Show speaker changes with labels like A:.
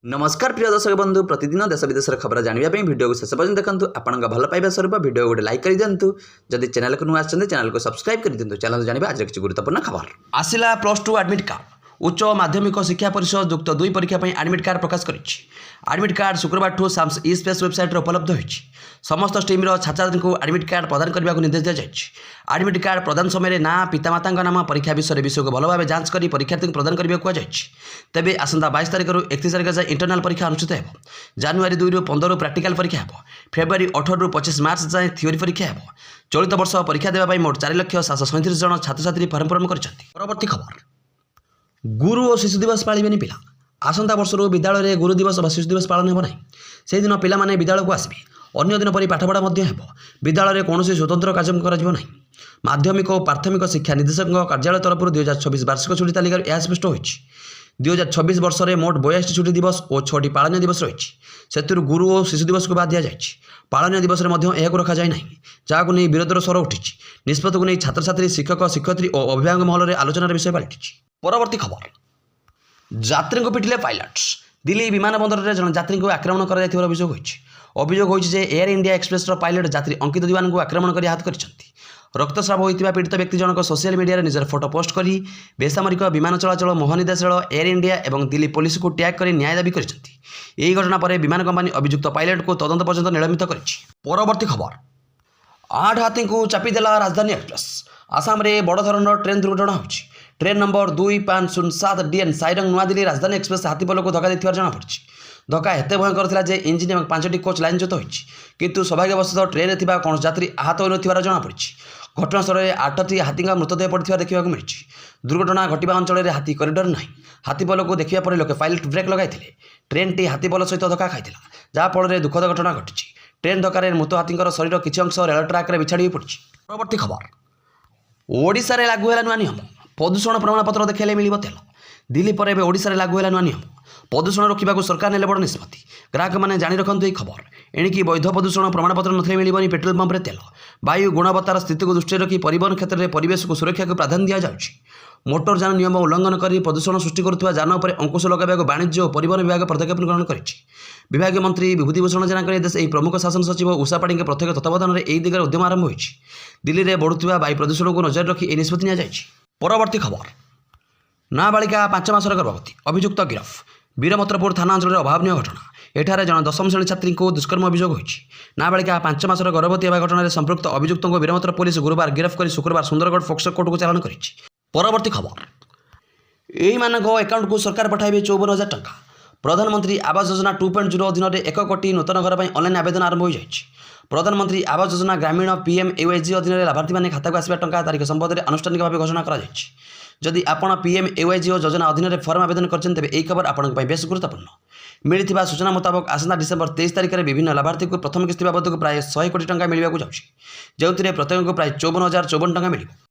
A: नमस्कार प्रिय दर्शक बंधु प्रतिदिन देश विदेश खबर जानवाई भिडियो को शेष पर्यटन देखो आपण भल पाइबा स्वरूप भिडियो गोटे लाइक कर दिंतु जदि चैनल को नुआ चैनल को सब्सक्राइब कर दिंतु चैनल जानवा आज किसी गुरुत्वपूर्ण खबर आसिला +2 एडमिट कार्ड उच्च माध्यमिक शिक्षा परिषद युक्त 2 परीक्षा एडमिट कार्ड प्रकाश करिछि। एडमिट कार्ड शुक्रवार ठू साम्स ई स्पेस वेबसाइट उपलब्ध होइछि। समस्त स्ट्रीम्र छात्र को एडमिट कार्ड प्रदान करने को निर्देश दिया एडमिट कार्ड प्रदान समय ना पितामाता नाम परीक्षा विषय को भल भाव जांच कर परीक्षार्थी प्रदान करने को तेज आसंता 22 तारिख 31 तारिख जाए इंटरनाल परीक्षा अनुष्ठित हो। जनवरी 2 ରୁ 15 प्राक्टिकल परीक्षा हो। फेब्रुआरी 18 ରୁ 25 मार्च जाए थ्योरी परीक्षा हो। चलित वर्ष परीक्षा देवाई मोट 4,737,000 जन छात्र छात्री फॉर्म पूरण कर। परवर्ती खबर गुरु और शिशु दिवस पालिबेनी पिला आसंता वर्ष विद्यालय गुरु दिवस और शिशु दिवस पालन हो ना से दिन पिला माने विद्यालय को आसबे अन्य दिन परि पाठपढ़ा हो। विद्यालय कौन स्वतंत्र कार्यक्रम कर माध्यमिक और प्राथमिक शिक्षा निर्देशक कार्यालय तरफ 2026 वार्षिक छुट्टी तालिका यह स्पष्ट होइछि। 2026 वर्ष में मोट 82 छुट्टी दिवस और 6टी पालनीय दिवस रही से गुरु और शिशु दिवस को बाद दि जाए। पालनीय दिवस में रखा जाए ना जहाँ नहीं विरोधर स्वर उठी निष्पत्ति को नहीं छात्र छात्री शिक्षक शिक्षयित्री और अभिभावक महल में आलोचनार विषय पलटि। परवर्ती खबर यात्री को पिटिले पायलट दिल्ली विमान बंदर में जन यात्री को आक्रमण कर अभियोग होइछि एयर इंडिया एक्सप्रेस पायलट यात्री अंकित दीवान को आक्रमण कर आहत कर रक्तस्राव होता पीड़ित व्यक्ति जनक सोशल मीडिया निजर फोटो पोस्ट कर बेसामरिक विमान चलाचल महानिदेशालय एयर इंडिया और दिल्ली पुलिस को टैग कर न्याय दाबी कर घटना पर विमान कंपनी अभियुक्त पायलट को तदंत पर्यंत निलंबित कर। परवर्ती खबर 8 हाथी को चापिदेला राजधानी एक्सप्रेस आसाम में बड़ धरण ट्रेन दुर्घटना होची। ट्रेन नंबर 2507 DN साइरंग नुआदिल्ली राजधानी एक्सप्रेस हाथीपल को धक्का देथिबार जଣା पड़छि। धक्का एते भयंकर थिला जे इंजिन और 5टी कोच लाइनच्युत होइछि किंतु सौभाग्यवशतः ट्रेन में थिबा कौन यात्री आहत होइनथिबार जଣା पड़छि। घटनास्थल में 8टी हाथी मृतदेह पड़ता देखा मिली। दुर्घटना घटवा अंचल में हाथी करिडर ना हाथीपल को देखा पर लोके पायलट ब्रेक लगाई ट्रेन टी हाथीपल सहित धक्का खाई जहाँफल दुखद घटना घटी। ट्रेन धक्कर मृत हाथी शरीर किसी अंश रेल ट्राक में बिछाड़ी पड़ी। परवर्ती खबर ओडिशा रे लागू है नुआ नियम प्रदूषण प्रमाणपत्र देखले मिल तेल। दिल्ली पर एवं ओडिशा रे लागू है नुआ नियम प्रदूषण रोकने को सरकार ने बड़ निष्पत्ति। ग्राहक मैंने जाणी रखु यह खबर एणिकी वैध प्रदूषण प्रमाणपत्र नथिले मिलबनी पेट्रोल पंप रे तेल। वायु गुणवत्तार स्थिति को दृष्टि रखी परिवहन क्षेत्र में परिवेश को सुरक्षा को प्राधान्य दि जाउछि। मोटर यान नियम उल्लंघन कर प्रदूषण सृष्टि करुवा यान पर अंकुश लगाइबाक वाणिज्य और परिवहन विभाग पदक्षेप ग्रहण करिछि। विभागीय मंत्री विभूतिभूषण जेना निर्देश यह प्रमुख शासन सचिव उषा पाढ़ी प्रत्यक्ष तत्वावधान में यह दिगरे उद्यम आरंभ होइछि। दिल्ली में बढ़ुवा वायु प्रदूषण को नजर रखी यह निष्पत्ति नियाଯାଇଛି। परवर्ती खबर नाबालिका 5 मासर गर्भवती अभियुक्त गिरफ वीरमत्रपुर थाना अंचल अभावनीय घटना। एठारे जन 10वीं श्रेणी छात्री को दुष्कर्म अभियोग होइछि। नाबालिका 5 मासर गर्भवती होगा घटना संपृक्त अभियुक्त को वीरमत्र पुलिस गुरुवार गिरफ कर शुक्रवार सुंदरगढ़ फोक्सो कोर्ट को चालान करिछि। परवर्ती खबर एही मानक अकाउंट को सरकार पठाइबे 54,000 टंका। प्रधानमंत्री आवास योजना 2.0 अधीन 1 कोटी नूतन घर पर ऑनलाइन आवेदन आरंभ हो जाए। प्रधानमंत्री आवास योजना ग्रामीण PMAYG अधीन लाभार्थी मैंने खाता को आसवा टंका तारीख संबंध में आनुष्ठानिक भाव घोषणा कर। जदि आपण PMAYG योजना अधीन फर्म आवेदन करछन तेबे एही खबर आपण बेस गुरुत्वपूर्ण। मिलिथिबा सूचना मुताबक आसंता डिसेंबर 23 तारिख में विभिन्न लाभार्थी को प्रथम किस्ती बाबद को प्राय 100 कोटी टंका मिलवाक जाउछि, जेउथिरे प्रत्येक को प्राय 54,054 टंका मिलिबो।